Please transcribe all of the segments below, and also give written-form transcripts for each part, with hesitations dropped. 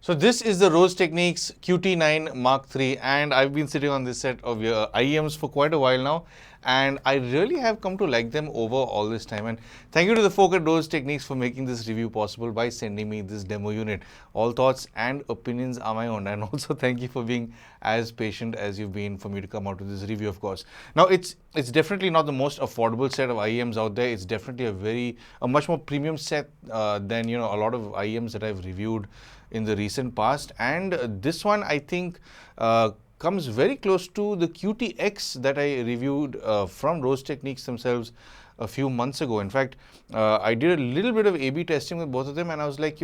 So this is the Rosetechnics QT9 Mark III, and I've been sitting on this set of IEMs for quite a while now, and I really have come to like them over all this time. And thank you to the folk at Rosetechnics for making this review possible by sending me this demo unit. All thoughts and opinions are my own, and also thank you for being as patient as you've been for me to come out with this review, of course. Now it's definitely not the most affordable set of IEMs out there. It's definitely a much more premium set than a lot of IEMs that I've reviewed in the recent past, and this one I think comes very close to the QTX that I reviewed from Rosetechnics themselves a few months ago. In fact, I did a little bit of A/B testing with both of them, and I was like,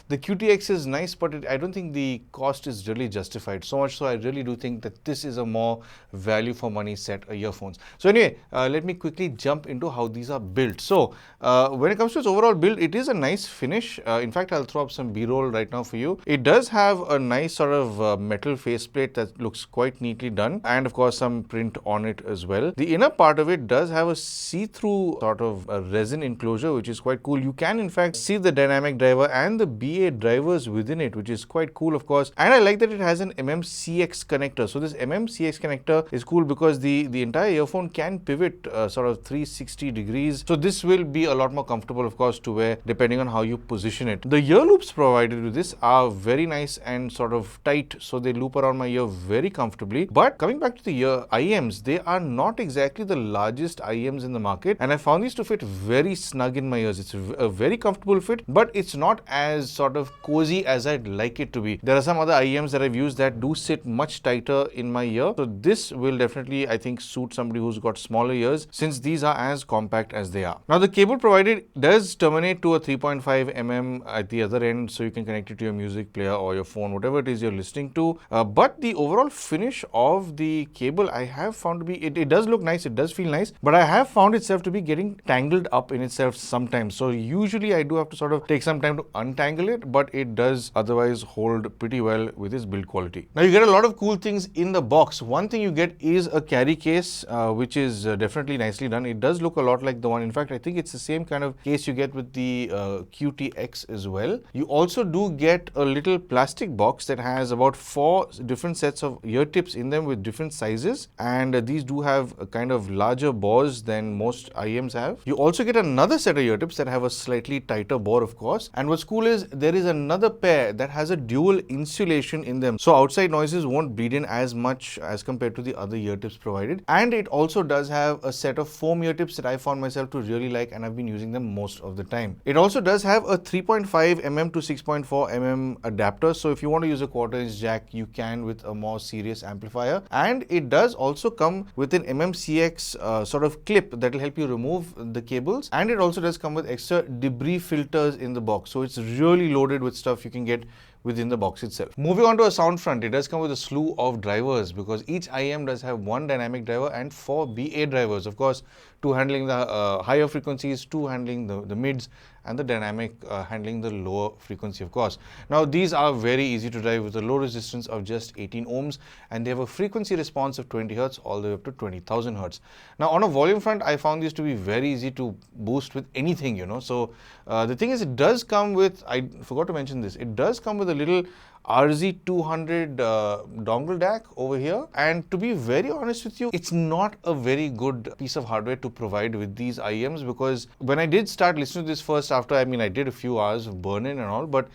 the QTX is nice, but I don't think the cost is really justified. So much so, I really do think that this is a more value for money set of earphones. So anyway, let me quickly jump into how these are built. So when it comes to its overall build, it is a nice finish. In fact, I'll throw up some B-roll right now for you. It does have a nice sort of metal faceplate that looks quite neatly done, and of course some print on it as well. The inner part of it does have a see-through sort of a resin enclosure, which is quite cool. You can in fact see the dynamic driver and the BA drivers within it, which is quite cool, of course. And I like that it has an MMCX connector. So this MMCX connector is cool because the entire earphone can pivot sort of 360 degrees. So this will be a lot more comfortable, of course, to wear depending on how you position it. The ear loops provided with this are very nice and sort of tight, so they loop around my ear very comfortably. But coming back to the ear IEMs, they are not exactly the largest IEMs in the market, and I found these to fit very snug in my ears. It's a very comfortable fit, but it's not as sort of cozy as I'd like it to be. There are some other IEMs that I've used that do sit much tighter in my ear, so this will definitely, I think, suit somebody who's got smaller ears, since these are as compact as they are. Now the cable provided does terminate to a 3.5 mm at the other end, so you can connect it to your music player or your phone, whatever it is you're listening to. But the overall finish of the cable, I have found to be, it does look nice, it does feel nice, but I have found itself to be getting tangled up in itself sometimes. So usually I do have to sort of take some time to untangle it, but it does otherwise hold pretty well with its build quality. Now you get a lot of cool things in the box. One thing you get is a carry case, which is definitely nicely done. It does look a lot like the one. In fact, I think it's the same kind of case you get with the QTX as well. You also do get a little plastic box that has about 4 different sets of ear tips in them with different sizes, and these do have a kind of larger bores than most IEMs have. You also get another set of ear tips that have a slightly tighter bore, of course, and what's cool is there is another pair that has a dual insulation in them, so outside noises won't bleed in as much as compared to the other ear tips provided. And it also does have a set of foam ear tips that I found myself to really like, and I've been using them most of the time. It also does have a 3.5 mm to 6.4 mm adapter, so if you want to use a 1/4 inch jack, you can with a more serious amplifier. And it does also come with an MMCX sort of clip that will help you remove the cables, and it also does come with extra debris filters in the box, so it's really loaded with stuff you can get within the box itself. Moving on to a sound front, it does come with a slew of drivers because each IEM does have 1 dynamic driver and 4 BA drivers. Of course, 2 handling the higher frequencies, 2 handling the mids, and the dynamic handling the lower frequency, of course. Now these are very easy to drive with a low resistance of just 18 ohms, and they have a frequency response of 20 Hz all the way up to 20,000 Hz. Now on a volume front, I found these to be very easy to boost with anything, So the thing is, it does come with, I forgot to mention this, it does come with a little RZ200 dongle DAC over here, and to be very honest with you, it's not a very good piece of hardware to provide with these IEMs, because when I did start listening to this first, after I did a few hours of burn-in and all, but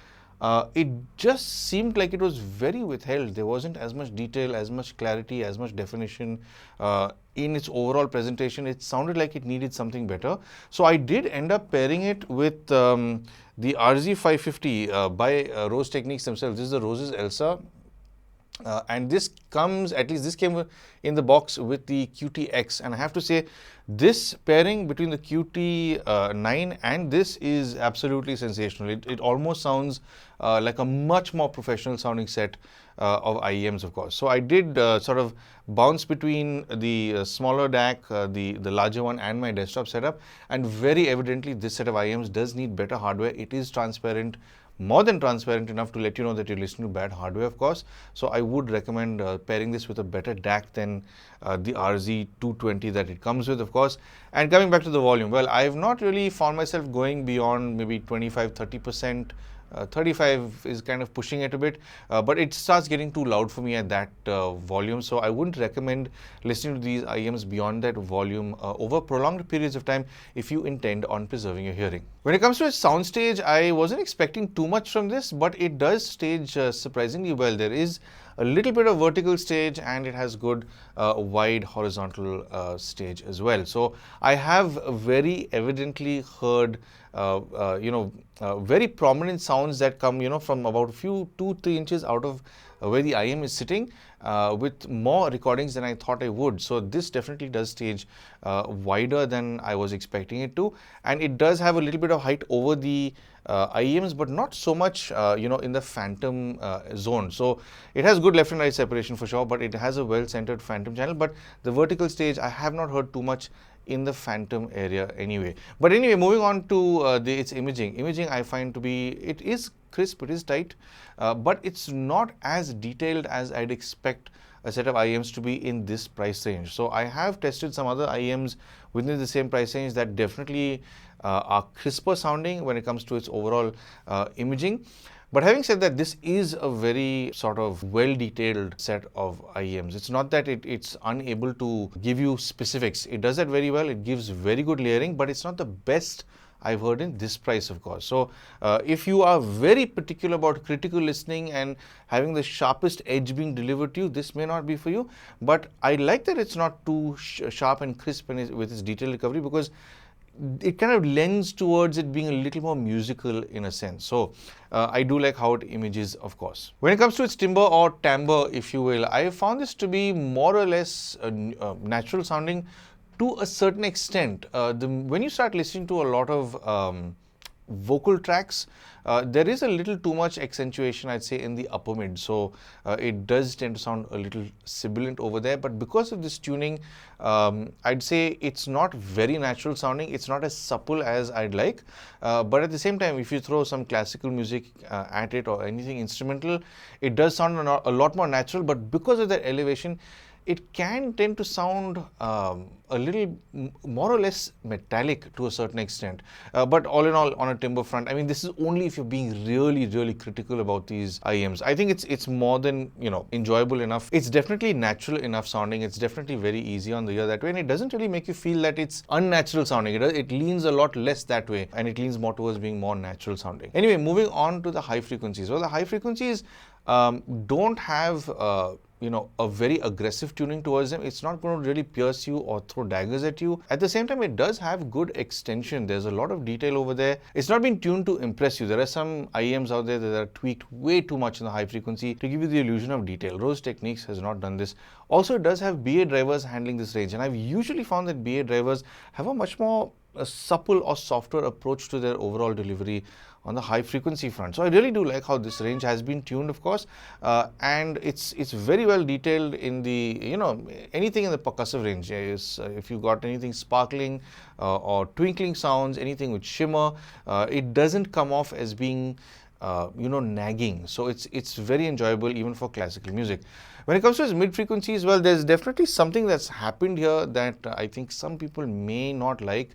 it just seemed like it was very withheld. There wasn't as much detail, as much clarity, as much definition in its overall presentation. It sounded like it needed something better. So I did end up pairing it with the RZ550 by Rosetechnics themselves. This is the Roses Elsa. And this comes, at least this came in the box with the QTX, and I have to say this pairing between the QT9 and this is absolutely sensational. It almost sounds like a much more professional sounding set of IEMs, of course. So I did sort of bounce between the smaller DAC, the larger one, and my desktop setup, and very evidently this set of IEMs does need better hardware. It is transparent, more than transparent enough to let you know that you're listening to bad hardware, of course. So I would recommend pairing this with a better DAC than the RZ220 that it comes with, of course. And coming back to the volume, well, I've not really found myself going beyond maybe 25-30% 35 is kind of pushing it a bit, but it starts getting too loud for me at that volume. So I wouldn't recommend listening to these IEMs beyond that volume over prolonged periods of time if you intend on preserving your hearing. When it comes to its soundstage, I wasn't expecting too much from this, but it does stage surprisingly well. There is a little bit of vertical stage and it has good wide horizontal stage as well. So I have very evidently heard very prominent sounds that come from about a few 2-3 inches out of where the IEM is sitting with more recordings than I thought I would. So this definitely does stage wider than I was expecting it to, and it does have a little bit of height over the IEMs, but not so much in the phantom zone. So it has good left and right separation for sure, but it has a well-centered phantom channel. But the vertical stage, I have not heard too much in the phantom area anyway. But anyway, moving on to its imaging. Imaging I find to be, it is crisp, it is tight, but it's not as detailed as I'd expect a set of IEMs to be in this price range. So I have tested some other IEMs within the same price range that definitely are crisper sounding when it comes to its overall imaging. But having said that, this is a very sort of well-detailed set of IEMs. It's not that it's unable to give you specifics. It does that very well. It gives very good layering, but it's not the best I've heard in this price, of course. So if you are very particular about critical listening and having the sharpest edge being delivered to you, this may not be for you. But I like that it's not too sharp and crisp with its detail recovery, because it kind of lends towards it being a little more musical in a sense. So I do like how it images, of course. When it comes to its timbre or timbre, if you will, I found this to be more or less natural sounding to a certain extent. When you start listening to a lot of vocal tracks, there is a little too much accentuation, I'd say, in the upper mid. So it does tend to sound a little sibilant over there. But because of this tuning, I'd say it's not very natural sounding. It's not as supple as I'd like. But at the same time, if you throw some classical music at it or anything instrumental, it does sound a lot more natural. But because of that elevation, it can tend to sound a little more or less metallic to a certain extent. But all in all, on a timbre front, I mean, this is only if you're being really, really critical about these IEMs. I think it's more than, enjoyable enough. It's definitely natural enough sounding. It's definitely very easy on the ear that way. And it doesn't really make you feel that it's unnatural sounding. It leans a lot less that way. And it leans more towards being more natural sounding. Anyway, moving on to the high frequencies. Well, the high frequencies don't have a very aggressive tuning towards them. It's not going to really pierce you or throw daggers at you. At the same time, it does have good extension. There's a lot of detail over there. It's not been tuned to impress you. There are some IEMs out there that are tweaked way too much in the high frequency to give you the illusion of detail. Rosetechnics has not done this. Also, it does have BA drivers handling this range, and I've usually found that BA drivers have a much more supple or softer approach to their overall delivery on the high frequency front. So I really do like how this range has been tuned, of course, and it's very well detailed in the, anything in the percussive range. If you got anything sparkling or twinkling sounds, anything with shimmer, it doesn't come off as being nagging. So it's very enjoyable even for classical music. When it comes to its mid frequencies, well, there's definitely something that's happened here that I think some people may not like.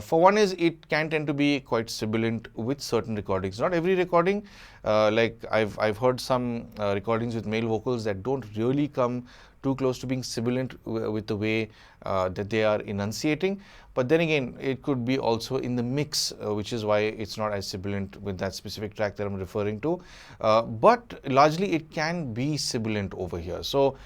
For one is, it can tend to be quite sibilant with certain recordings. Not every recording, like I've heard some recordings with male vocals that don't really come too close to being sibilant with the way that they are enunciating. But then again, it could be also in the mix, which is why it's not as sibilant with that specific track that I'm referring to. But largely, it can be sibilant over here. So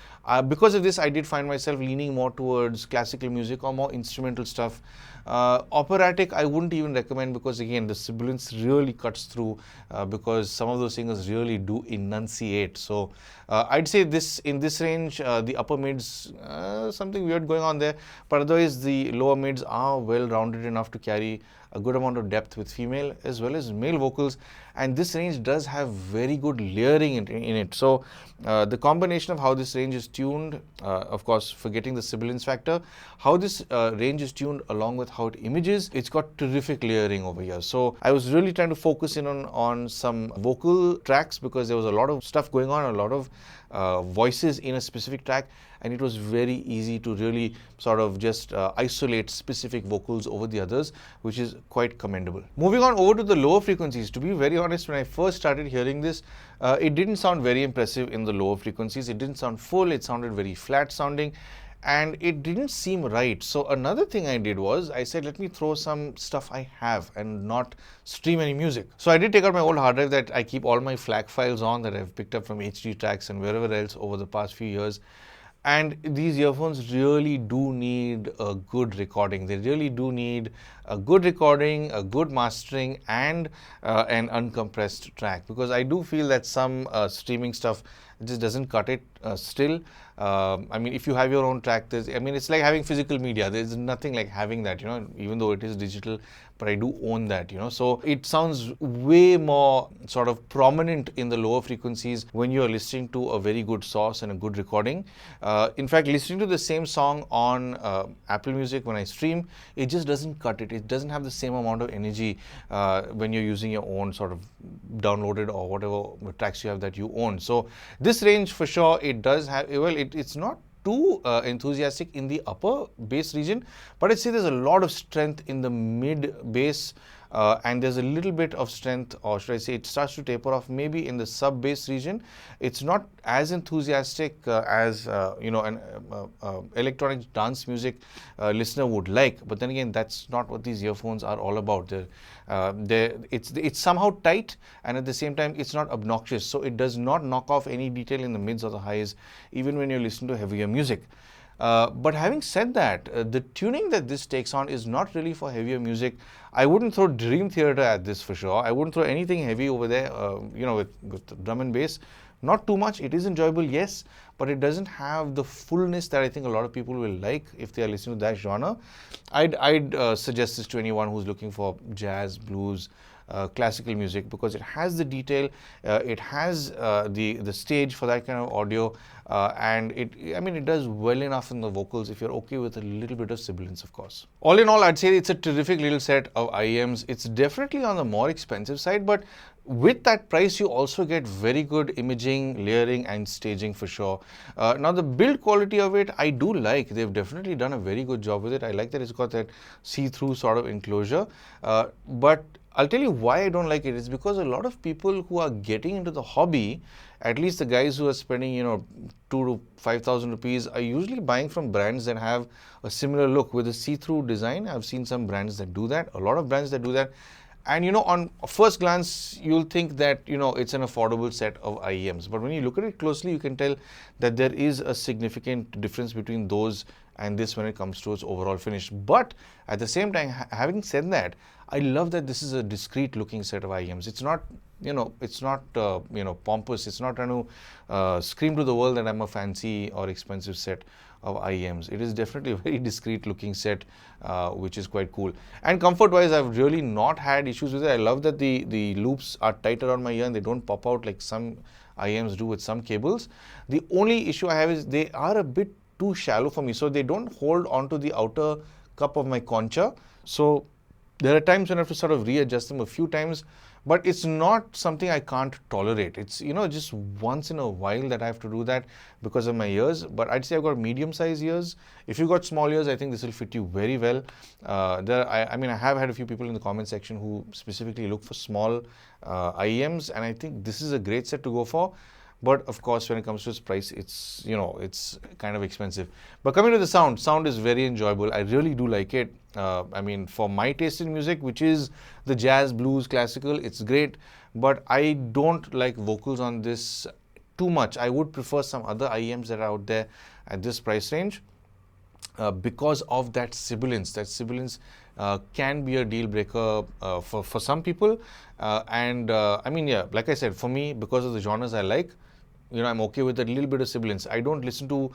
because of this, I did find myself leaning more towards classical music or more instrumental stuff. Operatic, I wouldn't even recommend, because again, the sibilance really cuts through because some of those singers really do enunciate. So I'd say in this range, the upper mids, something weird going on there, but otherwise the lower mids are well rounded enough to carry a good amount of depth with female as well as male vocals, and this range does have very good layering in it. So the combination of how this range is tuned, of course forgetting the sibilance factor, how this range is tuned along with how it images, it's got terrific layering over here. So I was really trying to focus in on some vocal tracks because there was a lot of stuff going on, a lot of voices in a specific track, and it was very easy to really sort of just isolate specific vocals over the others, which is quite commendable. Moving on over to the lower frequencies, to be very honest, when I first started hearing this, it didn't sound very impressive in the lower frequencies. It didn't sound full, it sounded very flat sounding, and it didn't seem right. So another thing I did was I said, let me throw some stuff I have and not stream any music. So I did take out my old hard drive that I keep all my FLAC files on that I've picked up from HD Tracks and wherever else over the past few years. And these earphones really do need a good recording. They really do need a good recording, a good mastering, and an uncompressed track, because I do feel that some streaming stuff just doesn't cut it still. I mean, if you have your own track, it's like having physical media. There's nothing like having that, even though it is digital, but I do own that, So it sounds way more sort of prominent in the lower frequencies when you are listening to a very good source and a good recording. In fact, listening to the same song on Apple Music when I stream, it just doesn't cut it. It doesn't have the same amount of energy when you're using your own sort of downloaded or whatever tracks you have that you own. So this range for sure, it does have, well, it's not too enthusiastic in the upper bass region, but I'd say there's a lot of strength in the mid bass, and there's a little bit of strength, or should I say it starts to taper off maybe in the sub bass region. It's not as enthusiastic as an electronic dance music listener would like, but then again, that's not what these earphones are all about. It's somehow tight, and at the same time it's not obnoxious, so it does not knock off any detail in the mids or the highs even when you're listening to heavier music. But having said that, the tuning that this takes on is not really for heavier music. I wouldn't throw Dream Theater at this for sure. I wouldn't throw anything heavy over there, with drum and bass. Not too much. It is enjoyable, yes, but it doesn't have the fullness that I think a lot of people will like if they are listening to that genre. I'd suggest this to anyone who's looking for jazz, blues, classical music, because it has the detail, it has the stage for that kind of audio, and it does well enough in the vocals if you're okay with a little bit of sibilance, of course. All in all, I'd say it's a terrific little set of IEMs. It's definitely on the more expensive side, but with that price, you also get very good imaging, layering, and staging for sure. Now, the build quality of it, I do like. They've definitely done a very good job with it. I like that it's got that see-through sort of enclosure, but I'll tell you why I don't like it. It's because a lot of people who are getting into the hobby, at least the guys who are spending, 2 to 5,000 rupees, are usually buying from brands that have a similar look with a see-through design. I've seen some brands that do that, a lot of brands that do that. And on first glance, you'll think that, it's an affordable set of IEMs. But when you look at it closely, you can tell that there is a significant difference between those and this when it comes to its overall finish. But at the same time, having said that, I love that this is a discreet looking set of IEMs. It's not, pompous. It's not trying to scream to the world that I'm a fancy or expensive set of IEMs. It is definitely a very discreet looking set, which is quite cool. And comfort wise, I've really not had issues with it. I love that the loops are tight around my ear and they don't pop out like some IEMs do with some cables. The only issue I have is they are a bit too shallow for me, so they don't hold onto the outer cup of my concha. So there are times when I have to sort of readjust them a few times, but it's not something I can't tolerate. It's, just once in a while that I have to do that because of my ears. But I'd say I've got medium-sized ears. If you've got small ears, I think this will fit you very well. I have had a few people in the comment section who specifically look for small IEMs, and I think this is a great set to go for. But of course, when it comes to its price, it's kind of expensive. But coming to the sound is very enjoyable. I really do like it. For my taste in music, which is the jazz, blues, classical, it's great. But I don't like vocals on this too much. I would prefer some other IEMs that are out there at this price range because of that sibilance. That sibilance can be a deal breaker for some people. Like I said, for me, because of the genres I like, I'm okay with a little bit of sibilance. I don't listen to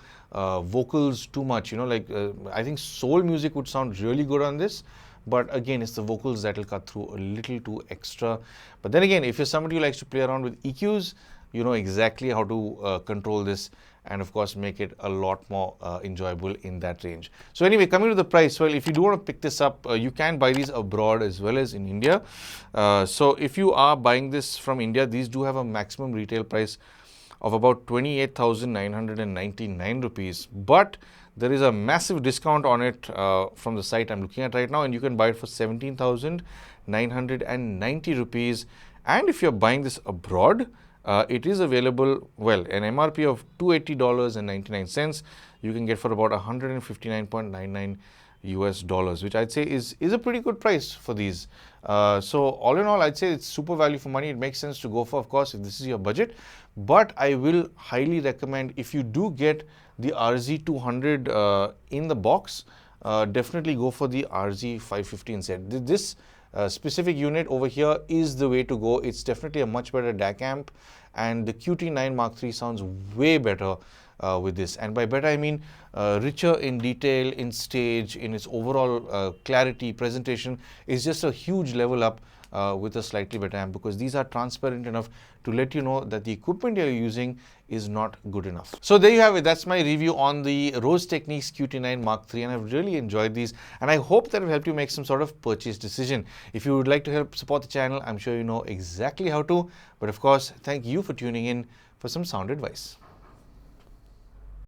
vocals too much, I think soul music would sound really good on this. But again, it's the vocals that will cut through a little too extra. But then again, if you're somebody who likes to play around with EQs, you know exactly how to control this and of course make it a lot more enjoyable in that range. So anyway, coming to the price, well, if you do want to pick this up, you can buy these abroad as well as in India. So if you are buying this from India, these do have a maximum retail price of about 28,999 rupees. But there is a massive discount on it from the site I'm looking at right now, and you can buy it for 17,990 rupees. And if you're buying this abroad, it is available, well, an MRP of $280.99. You can get for about 159.99 US dollars, which I'd say is a pretty good price for these. So all in all, I'd say it's super value for money. It makes sense to go for, of course, if this is your budget. But I will highly recommend, if you do get the RZ200 in the box, definitely go for the RZ550 instead. This specific unit over here is the way to go. It's definitely a much better DAC amp, and the QT9 Mark III sounds way better with this. And by better, I mean richer in detail, in stage, in its overall clarity, presentation is just a huge level up with a slightly better amp, because these are transparent enough to let you know that the equipment you're using is not good enough. So there you have it. That's my review on the Rosetechnics QT9 Mark III, and I've really enjoyed these, and I hope that will help you make some sort of purchase decision. If you would like to help support the channel, I'm sure you know exactly how to. But of course, thank you for tuning in for some sound advice.